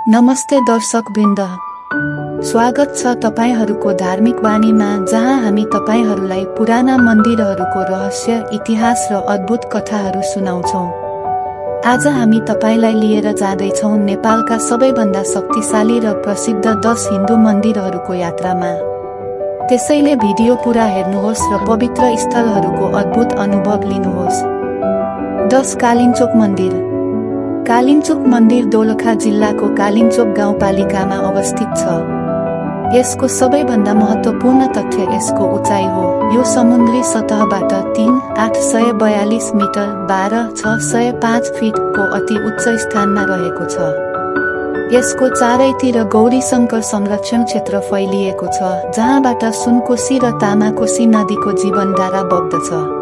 नमस्ते दर्शकवृन्द, स्वागत छ तपाईहरूको धार्मिक वाणीमा, जहाँ हामी तपाईहरूलाई पुराना मन्दिरहरूको रहस्य, इतिहास र अद्भुत कथाहरू सुनाउँछौँ। आज हामी तपाईलाई लिएर जाँदैछौँ नेपालका सबैभन्दा शक्तिशाली र प्रसिद्ध 10 हिन्दू मन्दिरहरूको यात्रामा। त्यसैले भिडियो पुरा हेर्नुहोस् र पवित्र स्थलहरूको अद्भुत अनुभव लिनुहोस्। 10 कालिन्चोक मन्दिर। कालिन्चोक मन्दिर दोलखा जिल्लाको कालिन्चोक गाउँपालिकामा अवस्थित छ। यसको सबैभन्दा महत्त्वपूर्ण तथ्य यसको उचाइ हो। यो समुद्री सतहबाट 3,842 मिटर 12,605 फिटको अति उच्च स्थानमा रहेको छ। यसको चारैतिर गौरीशङ्कर संरक्षण क्षेत्र फैलिएको छ, जहाँबाट सुनकोशी र तामाकोशी नदीको जीवनधारा बग्दछ।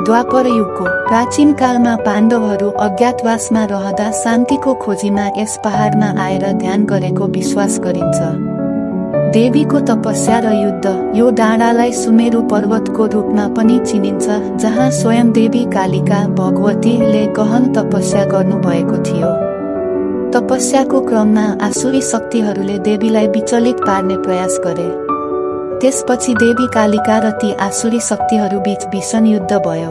द्वापर युगको प्राचीन कालमा पाण्डवहरू अज्ञातवासमा रहँदा शान्तिको खोजीमा यस पहाडमा आएर ध्यान गरेको विश्वास गरिन्छ। देवीको तपस्या र युद्ध। यो डाँडालाई सुमेरु पर्वतको रूपमा पनि चिनिन्छ, जहाँ स्वयं देवी कालिका भगवतीले गहन तपस्या गर्नुभएको थियो। तपस्याको क्रममा आसुरी शक्तिहरूले देवीलाई विचलित पार्ने प्रयास गरे। त्यसपछि देवी कालिका र ती आसुरी शक्तिहरू बीच भीषण युद्ध भयो।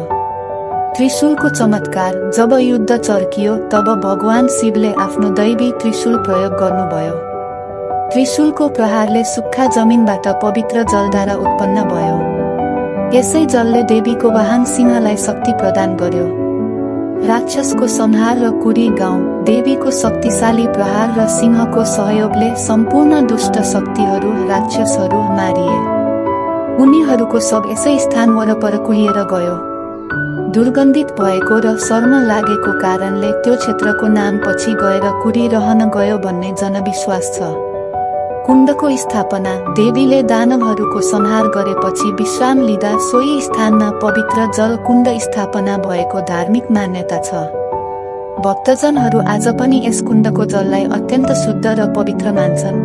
त्रिशूलको चमत्कार। जब युद्ध चर्कियो, तब भगवान शिवले आफ्नो दैवी त्रिशूल प्रयोग गर्नुभयो। त्रिशूलको प्रहारले सुक्खा जमिनबाट पवित्र जलधारा उत्पन्न भयो। यसै जलले देवीको वाहन सिंहलाई शक्ति प्रदान गर्यो। राक्षसको संहार र कुरी गाउँ। देवीको शक्तिशाली प्रहार र सिंहको सहयोगले सम्पूर्ण दुष्ट शक्तिहरू राक्षसहरू मारिए। उनीहरूको शव यसै स्थान वरपर कुहिएर गयो। दुर्गन्धित भएको र शर्म लागेको कारणले त्यो क्षेत्रको नाम पछि गएर कुरी रहन गयो भन्ने जनविश्वास छ। कुण्डको स्थापना। देवीले दानवहरूको संहार गरेपछि विश्राम लिँदा सोही स्थानमा पवित्र जल कुण्ड स्थापना भएको धार्मिक मान्यता छ। भक्तजनहरू आज पनि यस कुण्डको जललाई अत्यन्त शुद्ध र पवित्र मान्छन्।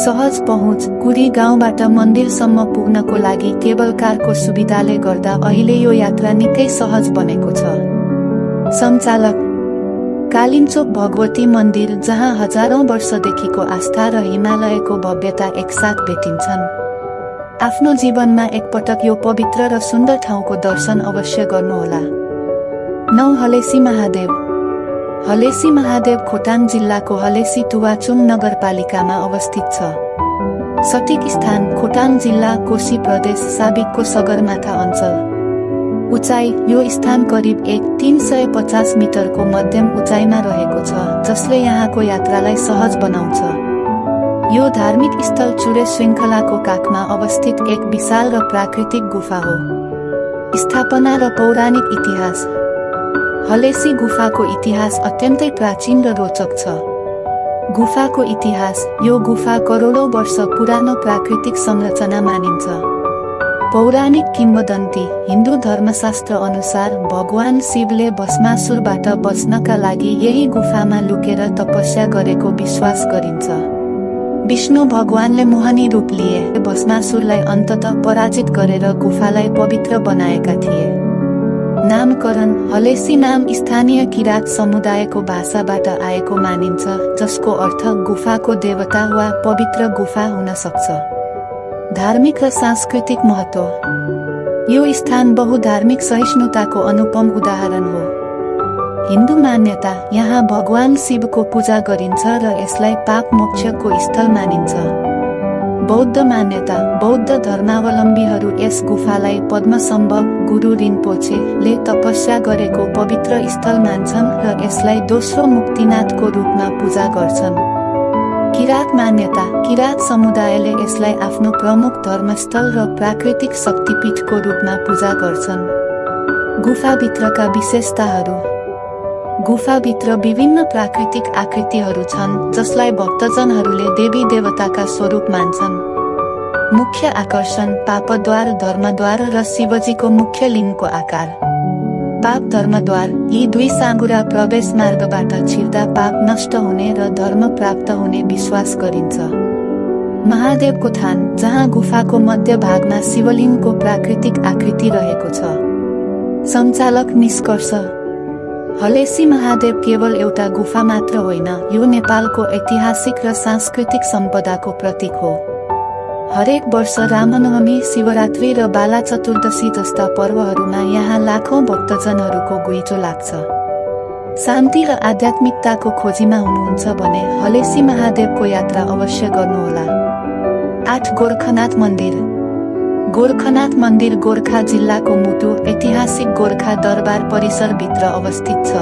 सहज पहुँच। कुरी गाउँबाट मन्दिरसम्म पुग्नको लागि केवल कारको सुविधाले गर्दा अहिले यो यात्रा निकै सहज बनेको छ। सञ्चालक। कालिन्चोक भगवती मन्दिर, जहाँ हजारौं वर्षदेखिको आस्था र हिमालयको भव्यता एकसाथ भेटिन्छन्। आफ्नो जीवनमा एकपटक यो पवित्र र सुन्दर ठाउँको दर्शन अवश्य गर्नुहोला। 9 हलेसी महादेव। हलेसी महादेव खोटाङ जिल्लाको हलेसी टुवाचुङ नगरपालिकामा अवस्थित छ। सठिक स्थान खोटाङ जिल्ला, कोशी प्रदेश, साबिकको सगरमाथा अञ्चल। उचाइ। यो स्थान करिब 350 मिटरको मध्यम उचाइमा रहेको छ, जसले यहाँको यात्रालाई सहज बनाउँछ। यो धार्मिक स्थल चुरे श्रृङ्खलाको काखमा अवस्थित एक विशाल र प्राकृतिक गुफा हो। स्थापना र पौराणिक इतिहास। हलेसी गुफाको इतिहास अत्यन्तै प्राचीन र रोचक छ। गुफाको इतिहास। यो गुफा करोडौं वर्ष पुरानो प्राकृतिक संरचना मानिन्छ। पौराणिक किम्वदन्ती। हिन्दू धर्मशास्त्र अनुसार भगवान शिवले भस्मासुरबाट बच्नका लागि यही गुफामा लुकेर तपस्या गरेको विश्वास गरिन्छ। विष्णु भगवानले मोहनी रूप लिए भस्मासुरलाई अन्ततः पराजित गरेर गुफालाई पवित्र बनाएका थिए। नामकरण। हलेसी नाम स्थानीय किरात समुदायको भाषाबाट आएको मानिन्छ, जसको अर्थ गुफाको देवता वा पवित्र गुफा हुन सक्छ। धार्मिक र सांस्कृतिक महत्त्व। यो स्थान बहुधार्मिक सहिष्णुताको अनुपम उदाहरण हो। हिन्दू मान्यता। यहाँ भगवान शिवको पूजा गरिन्छ र यसलाई पाप मोक्षको स्थल मानिन्छ। बौद्ध मान्यता। बौद्ध धर्मावलम्बीहरू यस गुफालाई पद्मसम्भव गुरु रिन्पोछेले तपस्या गरेको पवित्र स्थल मान्छन् र यसलाई दोस्रो मुक्तिनाथको रूपमा पूजा गर्छन्। किरात मान्यता। किरात समुदायले यसलाई आफ्नो प्रमुख धर्मस्थल र प्राकृतिक शक्तिपीठको रूपमा पूजा गर्छन्। गुफाभित्रका विशेषताहरू। गुफाभित्र विभिन्न प्राकृतिक आकृतिहरू छन्, जसलाई भक्तजनहरूले देवी देवताका स्वरूप मान्छन्। मुख्य आकर्षण। पापद्वार, धर्मद्वार र शिवजीको मुख्य लिङ्गको आकार। पाप धर्मद्वार। यी दुई साँघुरा प्रवेश मार्गबाट छिर्दा पाप नष्ट हुने र धर्म प्राप्त हुने विश्वास गरिन्छ। महादेवको थान, जहाँ गुफाको मध्य भागमा शिवलिङ्गको प्राकृतिक आकृति रहेको छ। सञ्चालक निष्कर्ष। हलेसी महादेव केवल एउटा गुफा मात्र होइन, यो नेपालको ऐतिहासिक र सांस्कृतिक सम्पदाको प्रतीक हो। हरेक वर्ष रामनवमी, शिवरात्रि र बाला चतुर्दशी जस्ता पर्वहरूमा यहाँ लाखौं भक्तजनहरूको घुइँचो लाग्छ। शान्ति र आध्यात्मिकताको खोजीमा हुनुहुन्छ भने हलेसी महादेवको यात्रा अवश्य गर्नुहोला। 8 गोरखनाथ मन्दिर। गोरखनाथ मन्दिर गोर्खा जिल्लाको मुटु ऐतिहासिक गोर्खा दरबार परिसरभित्र अवस्थित छ।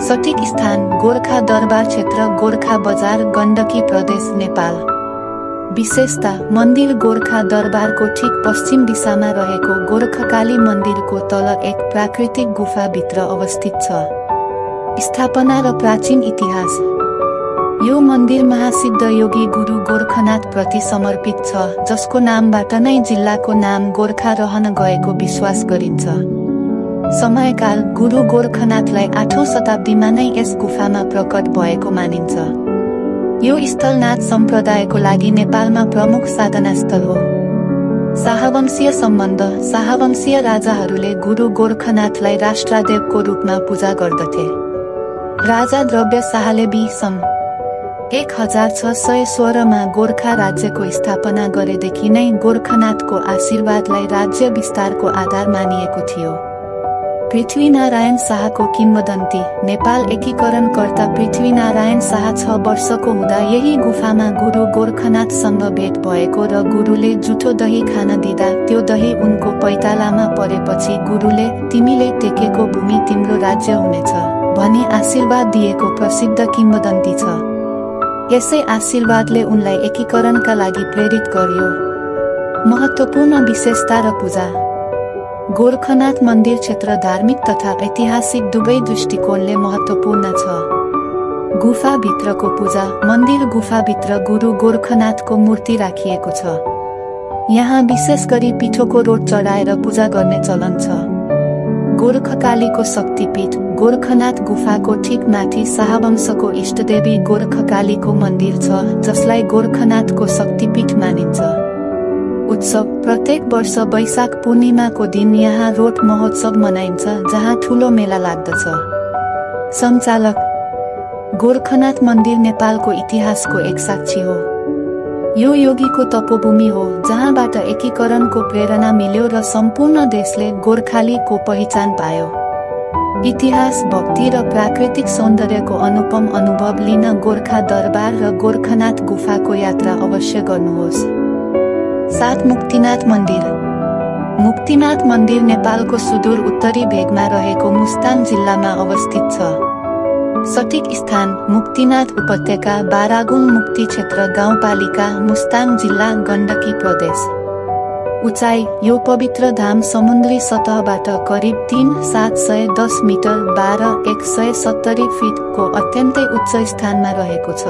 सठिक स्थान गोर्खा दरबार क्षेत्र, गोर्खा बजार, गण्डकी प्रदेश, नेपाल। विशेषता मन्दिर गोर्खा दरबारको ठिक पश्चिम दिशामा रहेको गोरखकाली मन्दिरको तल एक प्राकृतिक गुफाभित्र अवस्थित छ। स्थापना र प्राचीन इतिहास। यो मन्दिर महासिद्ध योगी गुरु गोरखनाथ प्रति समर्पित छ, जसको नामबाट नै जिल्लाको नाम गोर्खा रहन गएको विश्वास गरिन्छ। समयकाल गुरु गोरखनाथलाई 8औं शताब्दीमा नै यस गुफामा प्रकट भएको मानिन्छ। यो स्थल नाथ सम्प्रदायको लागि नेपालमा प्रमुख साधनास्थल हो। शाहवंशीय सम्बन्ध। शाहवंशीय राजाहरूले गुरु गोरखनाथलाई राष्ट्रादेवको रूपमा पूजा गर्दथे। राजा द्रव्य शाहले सन् 1616 मा गोर्खा राज्यको स्थापना गरेदेखि नै गोरखनाथको आशीर्वादलाई राज्य विस्तारको आधार मानिएको थियो। पृथ्वीनारायण शाहको किम्वदन्ती। नेपाल एकीकरणकर्ता पृथ्वीनारायण शाह 6 वर्षको हुँदा यही गुफामा गुरु गोरखनाथसँग भेट भएको र गुरुले जुठो दही खान दिँदा त्यो दही उनको पैतालामा परेपछि गुरुले तिमीले टेकेको भूमि तिम्रो राज्य हुनेछ भनी आशीर्वाद दिएको प्रसिद्ध किम्वदन्ती छ। यसै आशीर्वादले उनलाई एकीकरणका लागि प्रेरित गर्यो। महत्त्वपूर्ण विशेषता र पूजा। गोरखनाथ मन्दिर क्षेत्र धार्मिक तथा ऐतिहासिक दुवै दृष्टिकोणले महत्त्वपूर्ण छ। गुफाभित्रको पूजा। मन्दिर गुफाभित्र गुरु गोरखनाथको मूर्ति राखिएको छ। यहाँ विशेष गरी पिठोको रोट चढाएर पूजा गर्ने चलन छ। गोरखकालीको शक्तिपीठ। गोरखनाथ गुफाको ठिक माथि शाहवंशको इष्टदेवी गोरखकालीको मन्दिर छ, जसलाई गोरखनाथको शक्तिपीठ मानिन्छ। उत्सव। प्रत्येक वर्ष वैशाख पूर्णिमाको दिन यहाँ रोट महोत्सव मनाइन्छ, जहाँ ठूलो मेला लाग्दछ। सञ्चालक। गोरखनाथ मन्दिर नेपालको इतिहासको एक साक्षी हो। यो योगीको तपोभूमि हो, जहाँबाट एकीकरणको प्रेरणा मिल्यो र सम्पूर्ण देशले गोर्खालीको पहिचान पायो। इतिहास, भक्ति र प्राकृतिक सौन्दर्यको अनुपम अनुभव लिन गोर्खा दरबार र गोरखनाथ गुफाको यात्रा अवश्य गर्नुहोस्। 7 मुक्तिनाथ मन्दिर। मुक्तिनाथ मन्दिर नेपालको सुदूर उत्तरी भेगमा रहेको मुस्ताङ जिल्लामा अवस्थित छ। सठिक स्थान मुक्तिनाथ उपत्यका, बारागुङ मुक्ति क्षेत्र गाउँपालिका, मुस्ताङ जिल्ला, गण्डकी प्रदेश। उचाइ। यो पवित्र धाम समुद्री सतहबाट करिब 3710 मिटर 12170 फिटको अत्यन्तै उच्च स्थानमा रहेको छ।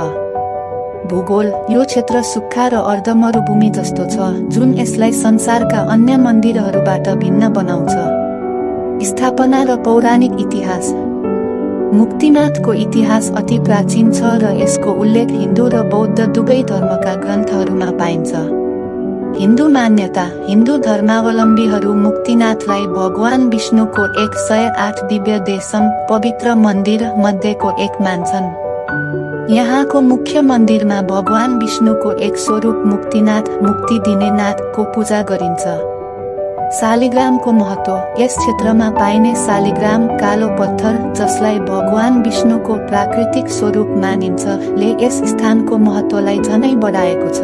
भूगोल। यो क्षेत्र सुक्खा र अर्धमरुभूमि जस्तो छ, जुन यसलाई संसारका अन्य मन्दिरहरूबाट भिन्न बनाउँछ। स्थापना र पौराणिक इतिहास। मुक्तिनाथको इतिहास अति प्राचीन छ र यसको उल्लेख हिन्दू र बौद्ध दुवै धर्मका ग्रन्थहरूमा पाइन्छ। हिन्दू मान्यता। हिन्दू धर्मावलम्बीहरू मुक्तिनाथलाई भगवान विष्णुको 108 दिव्य देशम पवित्र मन्दिर मध्येको एक मान्छन्। यहाँको मुख्य मन्दिरमा भगवान विष्णुको एक स्वरूप मुक्तिनाथ, मुक्ति दिने नाथको पूजा गरिन्छ। शालिग्रामको महत्त्व। यस क्षेत्रमा पाइने शालिग्राम, कालो पत्थर, जसलाई भगवान विष्णुको प्राकृतिक स्वरूप मानिन्छ, ले यस स्थानको महत्त्वलाई झनै बढाएको छ।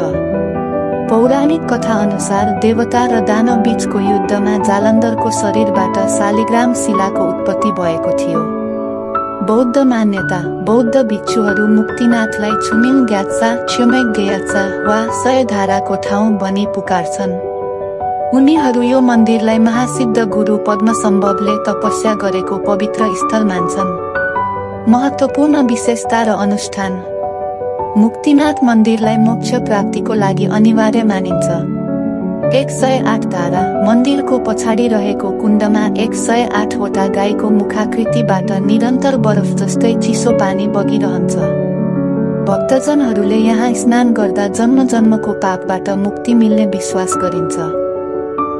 पौराणिक कथा अनुसार देवता र दानव बीचको युद्धमा जालन्धरको शरीरबाट शालिग्राम शिलाको उत्पत्ति भएको थियो। बौद्ध मान्यता। बौद्ध भिक्षुहरू मुक्तिनाथलाई छुमिङ ग्यात्सा, छ्योमेक ग्यात्सा वा 100 धाराको ठाउँ भनी पुकार्छन्। उनीहरू यो मन्दिरलाई महासिद्ध गुरु पद्मसम्भवले तपस्या गरेको पवित्र स्थल मान्छन्। महत्त्वपूर्ण विशेषता र अनुष्ठान। मुक्तिनाथ मन्दिरलाई मोक्ष प्राप्तिको लागि अनिवार्य मानिन्छ। 108 धारा। मन्दिरको पछाडि रहेको कुण्डमा 108 वटा गाईको मुखाकृतिबाट निरन्तर बरफ जस्तै चिसो पानी बगिरहन्छ। भक्तजनहरूले यहाँ स्नान गर्दा जन्म जन्मको पापबाट मुक्ति मिल्ने विश्वास गरिन्छ।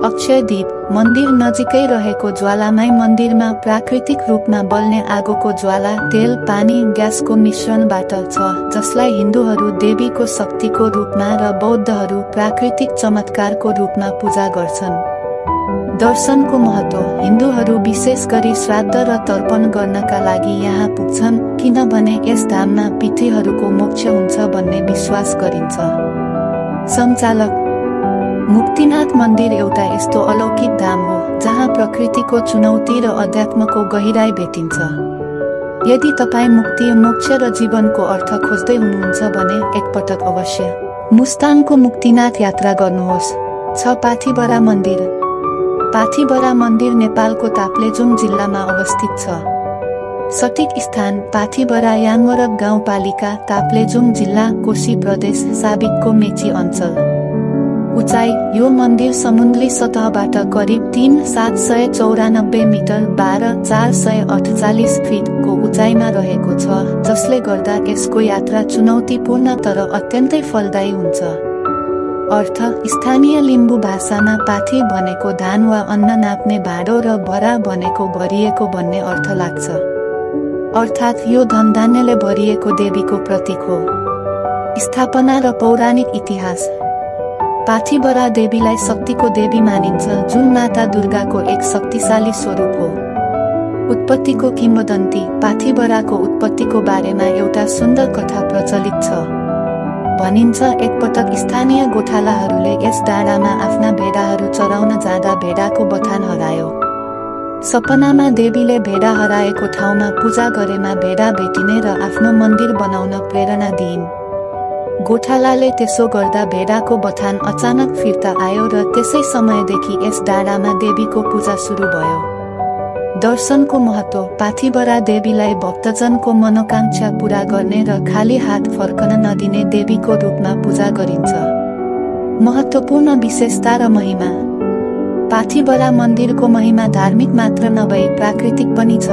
अक्षयदीप मन्दिर नजिकै रहेको ज्वालामाई मन्दिरमा प्राकृतिक रूपमा बल्ने आगोको ज्वाला तेल पानी ग्यासको मिश्रणबाट छ, जसलाई हिन्दूहरू देवीको शक्तिको रूपमा र बौद्धहरू प्राकृतिक चमत्कारको रूपमा पूजा गर्छन्। दर्शनको महत्त्व हिन्दूहरू विशेष गरी श्राद्ध र तर्पण गर्नका लागि यहाँ पुग्छन्, किनभने यस धाममा पितृहरूको मोक्ष हुन्छ भन्ने विश्वास गरिन्छ। सञ्चालक मुक्तिनाथ मन्दिर एउटा यस्तो अलौकिक धाम हो जहाँ प्रकृतिको चुनौती र अध्यात्मको गहिराई भेटिन्छ। यदि तपाईँ मुक्ति मोक्ष र जीवनको अर्थ खोज्दै हुनुहुन्छ भने एकपटक अवश्य मुस्ताङको मुक्तिनाथ यात्रा गर्नुहोस्। 6 पाथिभरा मन्दिर। पाथिभरा मन्दिर नेपालको ताप्लेजुङ जिल्लामा अवस्थित छ। सठिक स्थान पाथिभरा याङवरप गाउँपालिका ताप्लेजुङ जिल्ला कोशी प्रदेश साबिकको मेची अञ्चल। उचाइ यो मन्दिर समुद्री सतहबाट करिब 3794 मिटर 12448 फिटको उचाइमा रहेको छ, जसले गर्दा यसको यात्रा चुनौतीपूर्ण तर अत्यन्तै फलदायी हुन्छ। अर्थ स्थानीय लिम्बू भाषामा पाथी भनेको धान वा अन्न नाप्ने भाँडो र भरा भनेको भरिएको भन्ने अर्थ लाग्छ, अर्थात् यो धनधान्यले भरिएको देवीको प्रतीक हो। स्थापना र पौराणिक इतिहास। पाथिभरा देवीलाई शक्तिको देवी मानिन्छ, जुन माता दुर्गाको एक शक्तिशाली स्वरूप हो। उत्पत्तिको किंवदन्ती। पाथिभराको उत्पत्तिको बारेमा एउटा सुन्दर कथा प्रचलित छ। भनिन्छ एकपटक स्थानीय गोठालाहरूले यस डाँडामा आफ्ना भेडाहरू चराउन जाँदा भेडाको बथान हरायो। सपनामा देवीले भेडा हराएको ठाउँमा पूजा गरेमा भेडा भेटिने र आफ्नो मन्दिर बनाउन प्रेरणा दिइन्। गोठालाले त्यसो गर्दा भेडाको बथान अचानक फिर्ता आयो र त्यसै समयदेखि यस डाँडामा देवीको पूजा सुरु भयो। दर्शनको महत्त्व। पाथिभरा देवीलाई भक्तजनको मनोकांक्षा पूरा गर्ने र खाली हात फर्कन नदिने देवीको रूपमा पूजा गरिन्छ। महत्त्वपूर्ण विशेषता र महिमा। पाथिभरा मन्दिरको महिमा धार्मिक मात्र नभई प्राकृतिक पनि छ।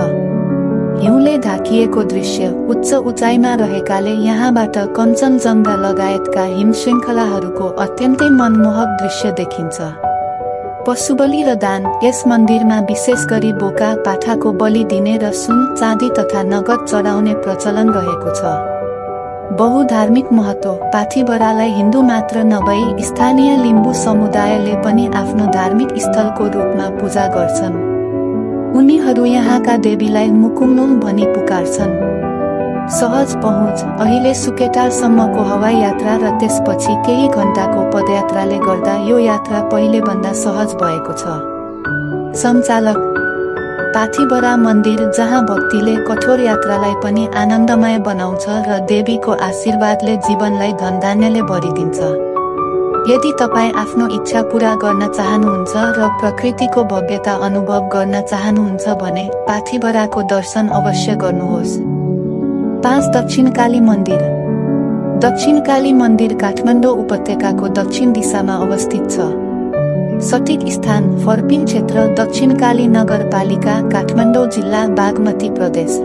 हिउँले ढाकिएको दृश्य। उच्च उचाइमा रहेकाले यहाँबाट कञ्चनजङ्घा लगायतका हिम श्रृङ्खलाहरूको अत्यन्तै मनमोहक दृश्य देखिन्छ। पशुबलि र दान। यस मन्दिरमा विशेष गरी बोका पाठाको बलि दिने र सुन चाँदी तथा नगद चढाउने प्रचलन रहेको छ। बहुधार्मिक महत्त्व। पाथिभरालाई हिन्दू मात्र नभई स्थानीय लिम्बू समुदायले पनि आफ्नो धार्मिक स्थलको रूपमा पूजा गर्छन्। उनीहरू यहाँका देवीलाई मुकुङनुङ भनी पुकार्छन्। सहज पहुँच। अहिले सुकेटारसम्मको हवाई यात्रा र त्यसपछि केही घण्टाको पदयात्राले गर्दा यो यात्रा पहिलेभन्दा सहज भएको छ। सञ्चालक। पाथिभरा मन्दिर जहाँ भक्तिले कठोर यात्रालाई पनि आनन्दमय बनाउँछ र देवीको आशीर्वादले जीवनलाई धनधान्यले भरिदिन्छ। यदि तपाईँ आफ्नो इच्छा पूरा गर्न चाहनुहुन्छ र प्रकृतिको भव्यता अनुभव गर्न चाहनुहुन्छ भने पाथिभराको दर्शन अवश्य गर्नुहोस्। 5 दक्षिणकाली मन्दिर। दक्षिणकाली मन्दिर काठमाडौँ उपत्यकाको दक्षिण दिशामा अवस्थित छ। सठिक स्थान फर्पिङ क्षेत्र दक्षिणकाली नगरपालिका काठमाडौँ जिल्ला बागमती प्रदेश।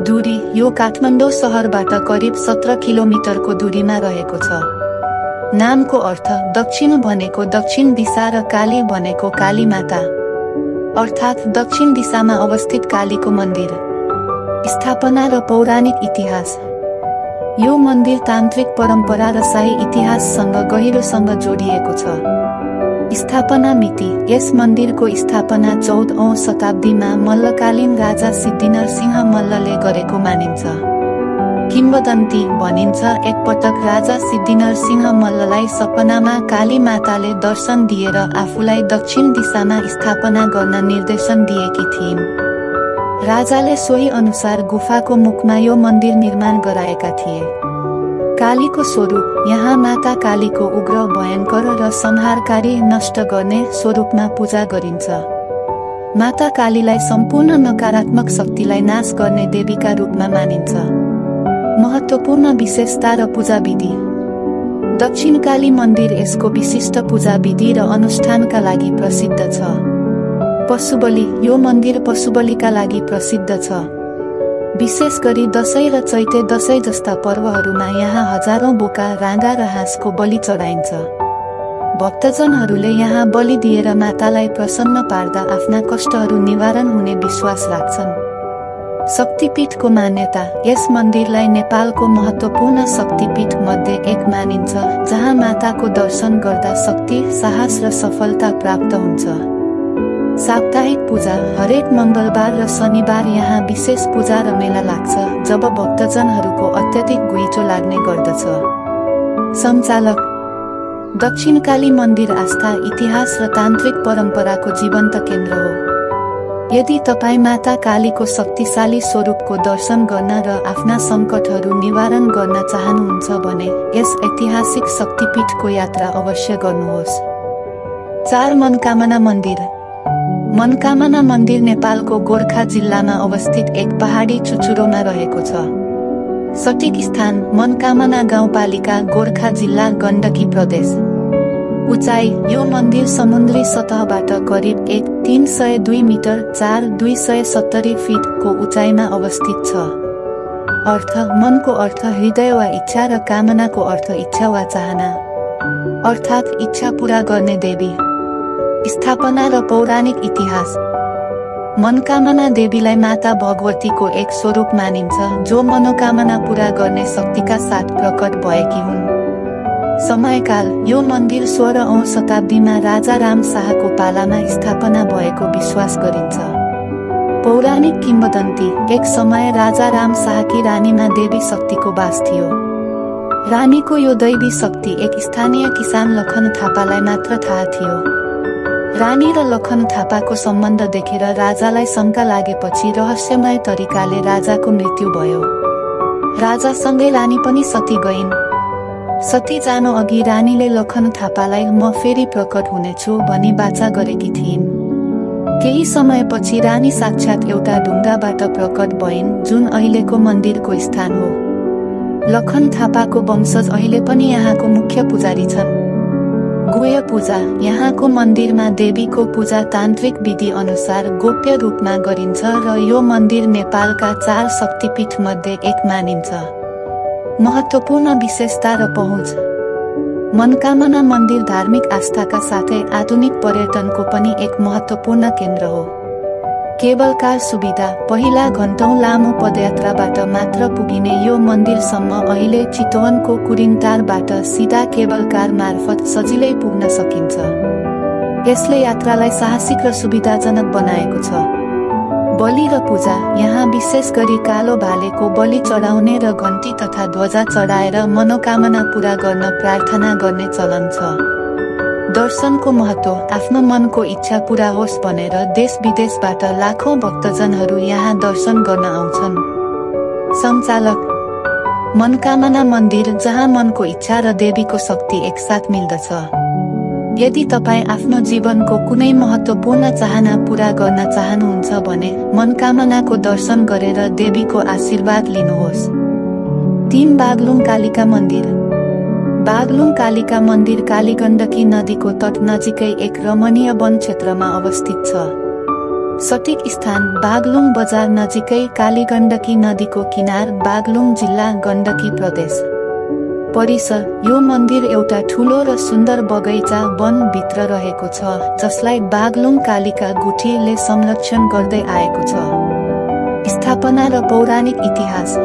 दूरी। यो काठमाडौँ सहरबाट करिब 17 किलोमिटरको दूरीमा रहेको छ। नामको अर्थ। दक्षिण भनेको दक्षिण दिशा र काली भनेको काली माता, अर्थात् दक्षिण दिशामा अवस्थित कालीको मन्दिर। स्थापना र पौराणिक इतिहास। यो मन्दिर तान्त्रिक परम्परा र शाही इतिहाससँग गहिरोसँग जोडिएको छ। स्थापना मिति। यस मन्दिरको स्थापना 14औं शताब्दीमा मल्लकालीन राजा सिद्धिनरसिंह मल्लले गरेको मानिन्छ। किंवदन्ती। भनिन्छ एकपटक राजा सिद्धिनरसिंह मल्ललाई सपनामा काली माताले दर्शन दिएर आफूलाई दक्षिण दिशामा स्थापना गर्न निर्देशन दिएकी थिइन्। राजाले सोही अनुसार गुफाको मुखमा यो मन्दिर निर्माण गराएका थिए। कालीको स्वरूप। यहाँ माता कालीको उग्र भयङ्कर र संहारकारी नष्ट गर्ने स्वरूपमा पूजा गरिन्छ। माता कालीलाई सम्पूर्ण नकारात्मक शक्तिलाई नाश गर्ने देवीका रूपमा मानिन्छ। महत्त्वपूर्ण विशेषता र पूजा विधि। दक्षिणकाली मन्दिर यसको विशिष्ट पूजा विधि र अनुष्ठानका लागि प्रसिद्ध छ। पशुबलि। यो मन्दिर पशुबलिका लागि प्रसिद्ध छ। विशेष गरी दशैं र चैते दशैं जस्ता पर्वहरूमा यहाँ हजारौं बोका राँगा र हाँसको बलि चढाइन्छ। भक्तजनहरूले यहाँ बलि दिएर मातालाई प्रसन्न पार्दा आफ्ना कष्टहरू निवारण हुने विश्वास राख्छन्। शक्तिपीठको मान्यता। यस मन्दिरलाई नेपालको महत्त्वपूर्ण शक्तिपीठ मध्ये एक मानिन्छ, जहाँ माताको दर्शन गर्दा शक्ति, साहस र सफलता प्राप्त हुन्छ। साप्ताहिक पूजा। हरेक मङ्गलबार र शनिबार यहाँ विशेष पूजा र मेला लाग्छ, जब भक्तजनहरूको अत्यधिक घुइँचो लाग्ने गर्दछ। सञ्चालक। दक्षिणकाली मन्दिर आस्था, इतिहास र तान्त्रिक परम्पराको जीवन्त केन्द्र हो। यदि तपाईँ माता कालीको शक्तिशाली स्वरूपको दर्शन गर्न र आफ्ना सङ्कटहरू निवारण गर्न चाहनुहुन्छ भने यस ऐतिहासिक शक्तिपीठको यात्रा अवश्य गर्नुहोस्। 4 मनोकामना मन्दिर। मनोकामना मन्दिर नेपालको गोर्खा जिल्लामा अवस्थित एक पहाडी चुचुरोमा रहेको छ। सटिक स्थान मनोकामना गाउँपालिका, गोर्खा जिल्ला, गण्डकी प्रदेश। उचाइ। यो मन्दिर समुद्री सतहबाट करिब 302 मिटर 270 फिटको उचाइमा अवस्थित छ। अर्थ। मनको अर्थ हृदय वा इच्छा र कामनाको अर्थ इच्छा वा चाहना, अर्थात् इच्छा पूरा गर्ने देवी। स्थापना र पौराणिक इतिहास। मनोकामना देवीलाई माता भगवतीको एक स्वरूप मानिन्छ, जो मनोकामना पूरा गर्ने शक्तिका साथ प्रकट भएकी हुन्। समयकाल। यो मन्दिर 16औं शताब्दीमा राजा राम शाहको पालामा स्थापना भएको विश्वास गरिन्छ। पौराणिक किम्वदन्ती। एक समय राजा राम शाहकी रानीमा देवी शक्तिको वास थियो। रानीको यो दैवी शक्ति एक स्थानीय किसान लखन थापालाई मात्र थाहा थियो। रानी र लखन थापाको सम्बन्ध देखेर राजालाई शङ्का लागेपछि रहस्यमय तरिकाले राजाको मृत्यु भयो। राजासँगै रानी पनि सती गइन्। सती जानु अघि रानीले लखन थापालाई म फेरि प्रकट हुनेछु भनी वाचा गरेकी थिइन्। केही समयपछि रानी साक्षात् एउटा ढुङ्गाबाट प्रकट भइन्, जुन अहिलेको मन्दिरको स्थान हो। लखन थापाको वंशज अहिले पनि यहाँको मुख्य पुजारी छन्। गुह्य पूजा। यहाँको मन्दिरमा देवीको पूजा तान्त्रिक विधि अनुसार गोप्य रूपमा गरिन्छ र यो मन्दिर नेपालका 4 शक्तिपीठ मध्ये एक मानिन्छ। महत्त्वपूर्ण विशेषता र पहुँच। मनोकामना मन्दिर धार्मिक आस्थाका साथै आधुनिक पर्यटनको पनि एक महत्त्वपूर्ण केन्द्र हो। केबल कार सुविधा। पहिला घण्टौं लामो पदयात्राबाट मात्र पुगिने यो मन्दिरसम्म अहिले चितवनको कुरिनटारबाट सिधा केबल कार मार्फत सजिलै पुग्न सकिन्छ। यसले यात्रालाई साहसिक र सुविधाजनक बनाएको छ। बलि र पूजा। यहाँ विशेष गरी कालो भालेको बलि चढाउने र घण्टी तथा ध्वजा चढाएर मनोकामना पूरा गर्न प्रार्थना गर्ने चलन छ। दर्शनको महत्त्व। आफ्नो मनको इच्छा पूरा होस् भनेर देश विदेशबाट लाखौं भक्तजनहरू यहाँ दर्शन गर्न आउँछन्। सञ्चालक। मनोकामना मन्दिर, जहाँ मनको इच्छा र देवीको शक्ति एकसाथ मिल्दछ। यदि तपाईँ आफ्नो जीवनको कुनै महत्त्वपूर्ण चाहना पूरा गर्न चाहनुहुन्छ भने मनोकामनाको दर्शन गरेर देवीको आशीर्वाद लिनुहोस्। 3 बागलुङ कालिका मन्दिर। बागलुङ कालिका मन्दिर कालीगण्डकी नदीको तट नजिकै एक रमणीय वन क्षेत्रमा अवस्थित छ। सटिक स्थान बागलुङ बजार नजिकै कालीगण्डकी नदीको किनार, बागलुङ जिल्ला, गण्डकी प्रदेश। परिसर। यो मन्दिर एउटा ठूलो र सुन्दर बगैँचा वन भित्र रहेको छ, जसलाई बागलुङ कालिका गुठीले संरक्षण गर्दै आएको छ। स्थापना र पौराणिक इतिहास।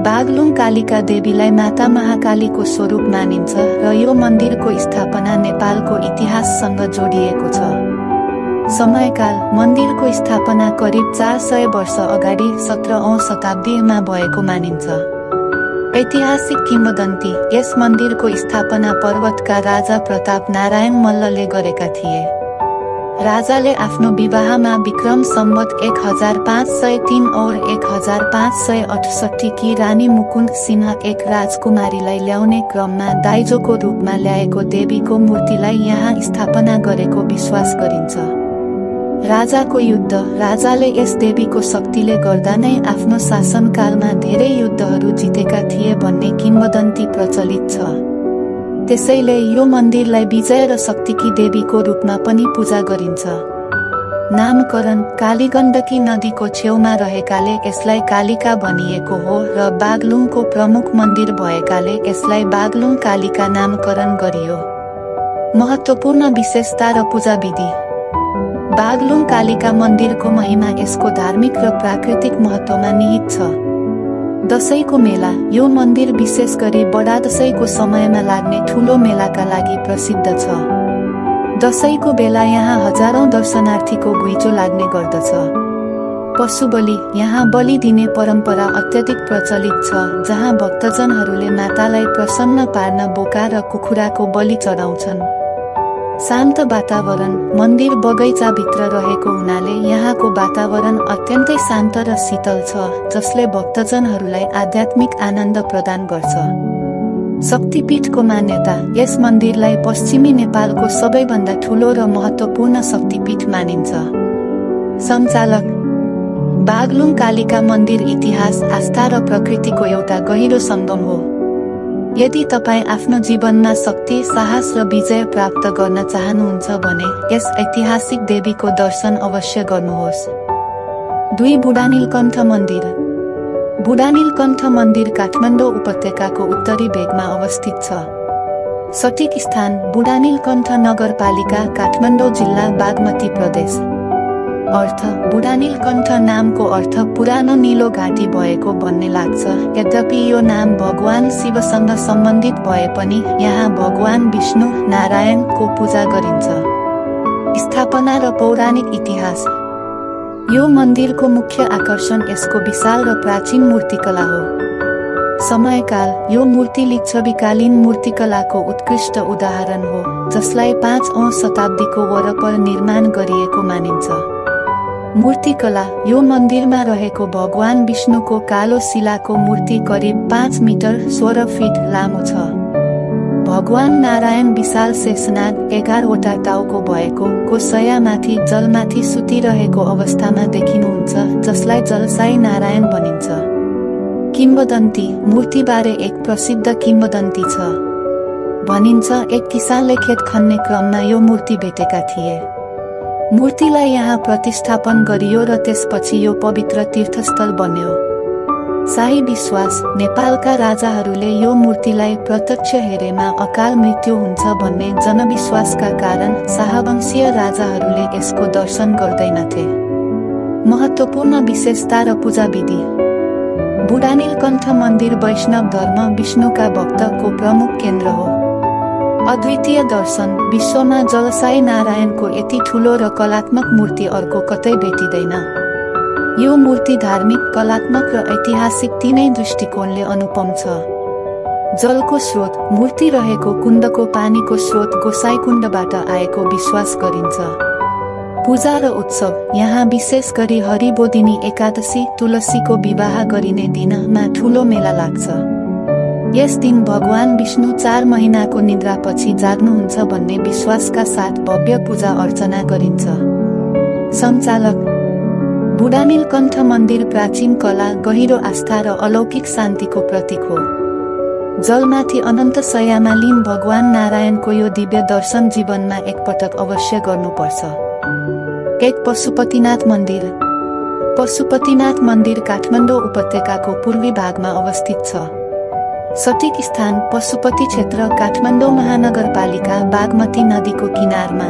बागलुङ कालिका देवीलाई माता महाकालीको स्वरूप मानिन्छ र यो मन्दिरको स्थापना नेपालको इतिहाससँग जोडिएको छ। समयकाल। मन्दिरको स्थापना करिब 400 वर्ष अगाडि 17औं शताब्दीमा भएको मानिन्छ। ऐतिहासिक किम्वदन्ती। यस मन्दिरको स्थापना पर्वतका राजा प्रताप नारायण मल्लले गरेका थिए। राजाले आफ्नो विवाहमा विक्रम सम्वत 1503 और 1568 की रानी मुकुन्द सिंह एक राजकुमारीलाई ल्याउने क्रममा दाइजोको रूपमा ल्याएको देवीको मूर्तिलाई यहाँ स्थापना गरेको विश्वास गरिन्छ। राजाको युद्ध। राजाले यस देवीको शक्तिले गर्दा नै आफ्नो शासनकालमा धेरै युद्धहरू जितेका थिए भन्ने किम्वदन्ती प्रचलित छ। त्यसैले यो मन्दिरलाई विजय र शक्तिकी देवीको रूपमा पनि पूजा गरिन्छ। नामकरण। कालीगण्डकी नदीको छेउमा रहेकाले यसलाई कालिका भनिएको हो र बागलुङको प्रमुख मन्दिर भएकाले यसलाई बागलुङ कालिका नामकरण गरियो। महत्त्वपूर्ण विशेषता र पूजा विधि। बागलुङ कालिका मन्दिरको महिमा यसको धार्मिक र प्राकृतिक महत्त्वमा निहित छ। दशैंको मेला। यो मन्दिर विशेष गरी बडा दशैंको समयमा लाग्ने ठूलो मेलाका लागि प्रसिद्ध छ। दशैंको बेला यहाँ हजारौं दर्शनार्थीको घुइँचो लाग्ने गर्दछ। पशु बलि। यहाँ बलि दिने परम्परा अत्यधिक प्रचलित छ, जहाँ भक्तजनहरूले मातालाई प्रसन्न पार्न बोका र कुखुराको बलि चढाउँछन्। शान्त वातावरण। मन्दिर बगैँचाभित्र रहेको हुनाले यहाँको वातावरण अत्यन्तै शान्त र शीतल छ, जसले भक्तजनहरूलाई आध्यात्मिक आनन्द प्रदान गर्छ। शक्तिपीठको मान्यता। यस मन्दिरलाई पश्चिमी नेपालको सबैभन्दा ठूलो र महत्त्वपूर्ण शक्तिपीठ मानिन्छ। सञ्चालक। बागलुङ कालिका मन्दिर इतिहास, आस्था र प्रकृतिको एउटा गहिरो सङ्गम हो। यदि तपाईँ आफ्नो जीवनमा शक्ति, साहस र विजय प्राप्त गर्न चाहनुहुन्छ भने यस ऐतिहासिक देवीको दर्शन अवश्य गर्नुहोस्। 2 बुढानीलकण्ठ मन्दिर। बुढानीलकण्ठ मन्दिर काठमाडौँ उपत्यकाको उत्तरी भेगमा अवस्थित छ। सठिक स्थान बुढानीलकण्ठ नगरपालिका, काठमाडौँ जिल्ला, बागमती प्रदेश। अर्थ। बुढानीलकण्ठ नामको अर्थ पुरानो निलो घाँटी भएको भन्ने लाग्छ, यद्यपि यो नाम भगवान शिवसँग सम्बन्धित भए पनि यहाँ भगवान विष्णु नारायणको पूजा गरिन्छ। स्थापना र पौराणिक इतिहास। यो मन्दिरको मुख्य आकर्षण यसको विशाल र प्राचीन मूर्तिकला हो। समयकाल। यो मूर्ति लिच्छवीकालीन मूर्तिकलाको उत्कृष्ट उदाहरण हो, जसलाई 5औं शताब्दीको वरपर निर्माण गरिएको मानिन्छ। मूर्तिकला। यो मन्दिरमा रहेको भगवान विष्णुको कालो शिलाको मूर्ति करिब 5 मिटर 16 फिट लामो छ। भगवान नारायण विशाल शेषनाग 11 वटा टाउको भएको को शय्यामाथि जलमाथि सुतिरहेको अवस्थामा देखिनुहुन्छ, जसलाई जलसाई नारायण भनिन्छ। किम्वदन्ती। मूर्तिबारे एक प्रसिद्ध किम्वदन्ती छ। भनिन्छ एक किसानले खेत खन्ने क्रममा यो मूर्ति भेटेका थिए। मूर्तिलाई यहाँ प्रतिष्ठापन गरियो र त्यसपछि यो पवित्र तीर्थस्थल बन्यो। शाही विश्वास। नेपालका राजाहरूले यो मूर्तिलाई प्रत्यक्ष हेरेमा अकाल मृत्यु हुन्छ भन्ने जनविश्वासका कारण शाहवंशीय राजाहरूले यसको दर्शन गर्दैनथे। महत्त्वपूर्ण विशेषता र पूजा विधि। बुढानीलकण्ठ मन्दिर वैष्णव धर्म विष्णुका भक्तको प्रमुख केन्द्र हो। अद्वितीय दर्शन। विश्वमा जलसाई नारायणको यति ठूलो र कलात्मक मूर्ति अर्को कतै भेटिँदैन। यो मूर्ति धार्मिक, कलात्मक र ऐतिहासिक तीनै दृष्टिकोणले अनुपम छ। जलको स्रोत। मूर्ति रहेको कुण्डको पानीको स्रोत गोसाईकुण्डबाट आएको विश्वास गरिन्छ। पूजा र उत्सव। यहाँ विशेष गरी हरिबोधिनी एकादशी, तुलसीको विवाह गरिने दिनमा ठूलो मेला लाग्छ। यस दिन भगवान विष्णु 4 महिनाको निद्रापछि जाग्नुहुन्छ भन्ने विश्वासका साथ भव्य पूजा अर्चना गरिन्छ। सञ्चालक। बुढानीलकण्ठ मन्दिर प्राचीन कला, गहिरो आस्था र अलौकिक शान्तिको प्रतीक हो। जलमाथि अनन्त शय्यामा लीन भगवान नारायणको यो दिव्य दर्शन जीवनमा एकपटक अवश्य गर्नुपर्छ। 1 पशुपतिनाथ मन्दिर। पशुपतिनाथ मन्दिर काठमाडौँ उपत्यकाको पूर्वी भागमा अवस्थित छ। सठिक स्थान पशुपति क्षेत्र, काठमाडौँ महानगरपालिका, बागमती नदीको किनारमा।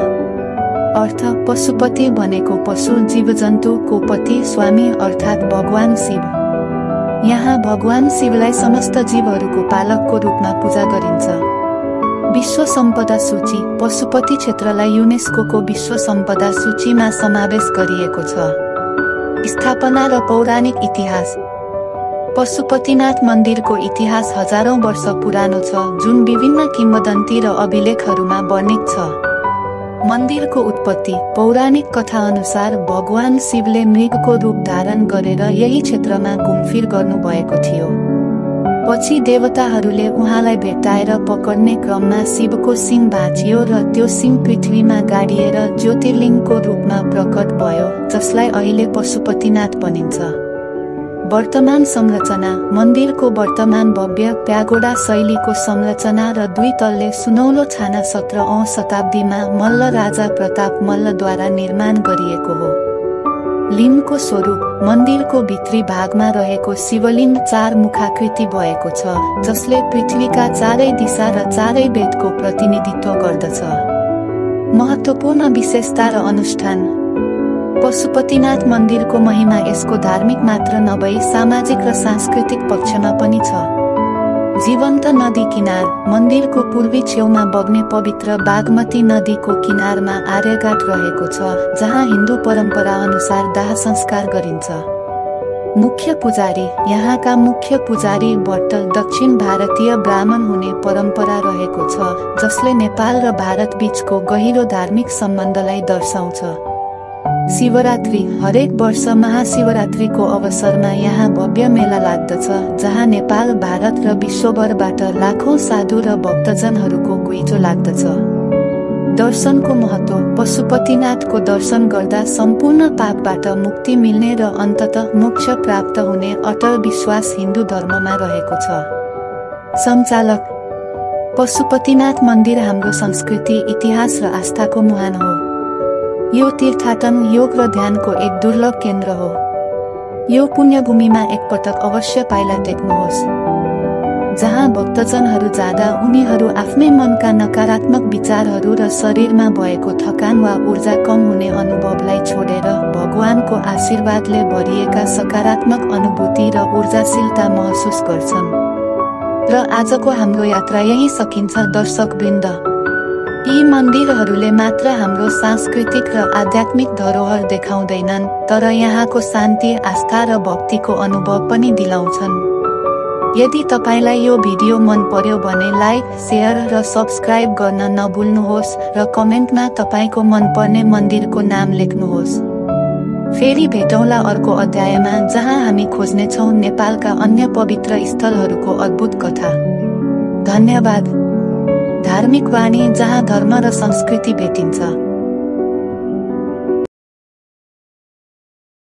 अर्थ। पशुपति भनेको पशु जीवजन्तुको पति स्वामी अर्थात् भगवान शिव। यहाँ भगवान शिवलाई समस्त जीवहरूको पालकको रूपमा पूजा गरिन्छ। विश्व सम्पदा सूची। पशुपति क्षेत्रलाई युनेस्कोको विश्व सम्पदा सूचीमा समावेश गरिएको छ। स्थापना र पौराणिक इतिहास। पशुपतिनाथ मन्दिरको इतिहास हजारौं वर्ष पुरानो छ, जुन विभिन्न किम्वदन्ती र अभिलेखहरूमा वर्णित छ। मन्दिरको उत्पत्ति। पौराणिक कथा अनुसार भगवान शिवले मृगको रूप धारण गरेर यही क्षेत्रमा घुमफिर गर्नुभएको थियो। पछि देवताहरूले उहाँलाई भेटाएर पकड्ने क्रममा शिवको सिङ भाँचियो र त्यो सिङ पृथ्वीमा गाडिएर ज्योतिर्लिङ्गको रूपमा प्रकट भयो, जसलाई अहिले पशुपतिनाथ भनिन्छ। वर्तमान संरचना। मन्दिरको वर्तमान भव्य प्यागोडा शैलीको संरचना र 2 तल्ले सुनौलो छाना 17औं शताब्दीमा मल्ल राजा प्रताप मल्लद्वारा निर्माण गरिएको हो। लिङ्गको स्वरूप। मन्दिरको भित्री भागमा रहेको शिवलिङ्ग 4 मुखाकृति भएको छ, जसले पृथ्वीका चारै दिशा र चारै वेदको प्रतिनिधित्व गर्दछ। महत्त्वपूर्ण विशेषता र अनुष्ठान। पशुपतिनाथ मन्दिरको महिमा यसको धार्मिक मात्र नभई सामाजिक र सांस्कृतिक पक्षमा पनि छ। जीवन्त नदी किनार। मन्दिरको पूर्वी छेउमा बग्ने पवित्र बागमती नदीको किनारमा आर्यघाट रहेको छ, जहाँ हिन्दू परम्परा अनुसार दाह संस्कार गरिन्छ। मुख्य पुजारी। यहाँका मुख्य पुजारी भट्ट दक्षिण भारतीय ब्राह्मण हुने परम्परा रहेको छ, जसले नेपाल र भारत बीचको गहिरो धार्मिक सम्बन्धलाई दर्शाउँछ। शिवरात्रि। हरेक वर्ष महाशिवरात्रिको अवसरमा यहाँ भव्य मेला लाग्दछ, जहाँ नेपाल, भारत र विश्वभरबाट लाखौं साधु र भक्तजनहरूको घुइँचो लाग्दछ। दर्शनको महत्त्व। पशुपतिनाथको दर्शन गर्दा सम्पूर्ण पापबाट मुक्ति मिल्ने र अन्ततः मोक्ष प्राप्त हुने अटल विश्वास हिन्दू धर्ममा रहेको छ। सञ्चालक। पशुपतिनाथ मन्दिर हाम्रो संस्कृति, इतिहास र आस्थाको मुहान हो। यो तीर्थाटन, योग र ध्यानको एक दुर्लभ केन्द्र हो। यो पुण्यभूमिमा एकपटक अवश्य पाइला टेक्नुहोस्। जहाँ भक्तजनहरू जाँदा उनीहरू आफ्नै मनका नकारात्मक विचारहरू र शरीरमा भएको थकान वा ऊर्जा कम हुने अनुभवलाई छोडेर भगवानको आशीर्वादले भरिएका सकारात्मक अनुभूति र ऊर्जाशीलता महसुस गर्छन्। र आजको हाम्रो यात्रा यही सकिन्छ दर्शकवृन्द। यी मन्दिरहरूले मात्र हाम्रो सांस्कृतिक र आध्यात्मिक धरोहर देखाउँदैनन्, तर यहाँको शान्ति, आस्था र भक्तिको अनुभव पनि दिलाउँछन्। यदि तपाईलाई यो भिडियो मन पर्यो भने लाइक, शेयर र सब्स्क्राइब गर्न नभुल्नुहोस् र कमेन्टमा तपाईको मनपर्ने मन्दिरको नाम लेख्नुहोस्। फेरि भेटौँला अर्को अध्यायमा, जहाँ हामी खोज्नेछौँ नेपालका अन्य पवित्र स्थलहरूको अद्भुत कथा। धन्यवाद। धार्मिक वाणी, जहाँ धर्म र संस्कृति भेटिन्छ।